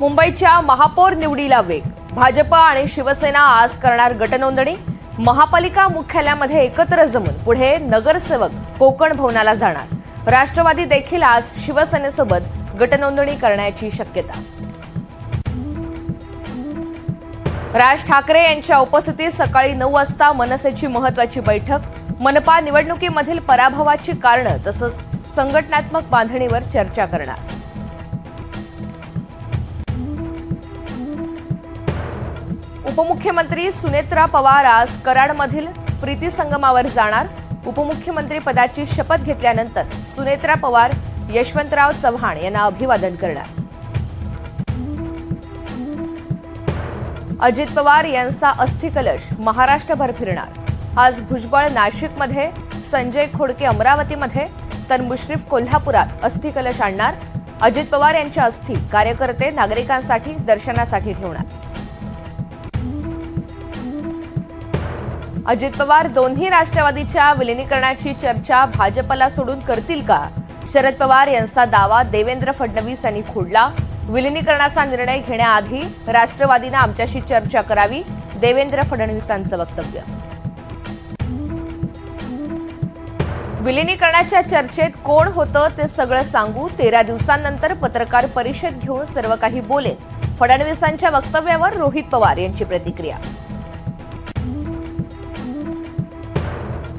मुंबईच्या महापौर निवडीला वेग. भाजप आणि शिवसेना आज करणार गटनोंदणी. महापालिका मुख्यालयामध्ये एकत्र जमून पुढे नगरसेवक कोकण भवनाला जाणार. राष्ट्रवादी देखील आज शिवसेनेसोबत गटनोंदणी करण्याची शक्यता. राज ठाकरे यांच्या उपस्थितीत सकाळी 9 वाजता मनसेची महत्त्वाची बैठक. मनपा निवडणुकीमधील पराभवाची कारणं तसंच संघटनात्मक बांधणीवर चर्चा करणार. उपमुख्यमंत्री सुनेत्रा पवार आज कराडमधील प्रीती संगमावर जाणार. उपमुख्यमंत्री पदाची शपथ घेतल्यानंतर सुनेत्रा पवार यशवंतराव चव्हाण यांना अभिवादन करणार. अजित पवार यांचा अस्थिकलश महाराष्ट्रभर फिरणार. आज भुजबळ नाशिकमध्ये, संजय खोडके अमरावतीमध्ये तर मुश्रीफ कोल्हापुरात अस्थिकलश आणणार. अजित पवार यांच्या अस्थी कार्यकर्ते नागरिकांसाठी दर्शनासाठी ठेवणार. अजित पवार दोन्ही राष्ट्रवादीच्या विलिनीकरणाची चर्चा भाजपला सोडून करतील का? शरद पवार यांचा दावा देवेंद्र फडणवीस यांनी खोडला. विलिनीकरणाचा निर्णय घेण्याआधी राष्ट्रवादीने आमच्याशी चर्चा करावी, देवेंद्र फडणवीसांचं वक्तव्य. विलिनीकरणाच्या चर्चेत कोण होतं ते सगळं सांगू. 13 दिवसांनंतर पत्रकार परिषद घेऊन सर्व काही बोलेन. फडणवीसांच्या वक्तव्यावर रोहित पवार यांची प्रतिक्रिया.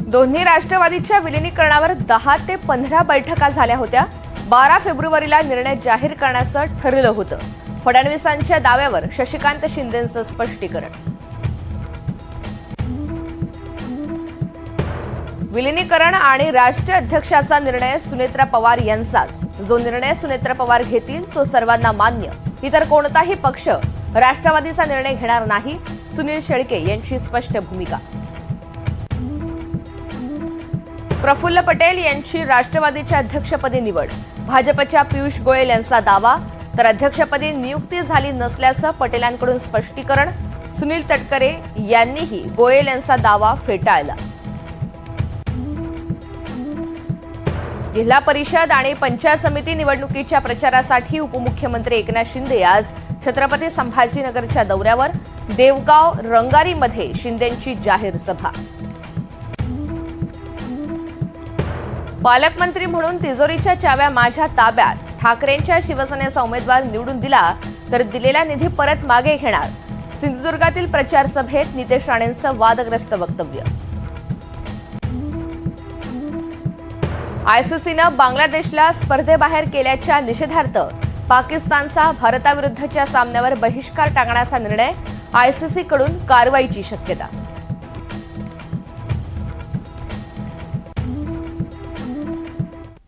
दोन्ही राष्ट्रवादीच्या विलिनीकरणावर 10 ते 15 बैठका झाल्या होत्या. 12 फेब्रुवारीला निर्णय जाहीर करण्याचं ठरलं होतं. फडणवीसांच्या दाव्यावर शशिकांत शिंदेंचं स्पष्टीकरण. विलिनीकरण आणि राष्ट्रीय अध्यक्षाचा निर्णय सुनेत्रा पवार यांचाच. जो निर्णय सुनेत्रा पवार घेतील तो सर्वांना मान्य. इतर कोणताही पक्ष राष्ट्रवादीचा निर्णय घेणार नाही. सुनील शेळके यांची स्पष्ट भूमिका. प्रफुल्ल पटेल यांची राष्ट्रवादीच्या अध्यक्षपदी निवड. भाजपच्या पियुष गोयल यांचा दावा. तर अध्यक्षपदी नियुक्ती झाली नसल्याचं पटेलांकडून स्पष्टीकरण. सुनील तटकरे यांनीही गोयल यांचा दावा फेटाळला. जिल्हा परिषद आणि पंचायत समिती निवडणुकीच्या प्रचारासाठी उपमुख्यमंत्री एकनाथ शिंदे आज छत्रपती संभाजीनगरच्या दौऱ्यावर. देवगाव रंगारीमध्ये शिंदेंची जाहीर सभा. पालकमंत्री म्हणून तिजोरीच्या चाव्या माझ्या ताब्यात. ठाकरेंच्या शिवसेनेचा उमेदवार निवडून दिला तर दिलेला निधी परत मागे घेणार. सिंधुदुर्गातील प्रचार सभेत नितेश राणेंचं वादग्रस्त वक्तव्य. आयसीसीनं बांगलादेशला स्पर्धेबाहेर केल्याच्या निषेधार्थ पाकिस्तानचा भारताविरुद्धच्या सामन्यावर बहिष्कार टाकण्याचा निर्णय. आयसीसीकडून कारवाईची शक्यता.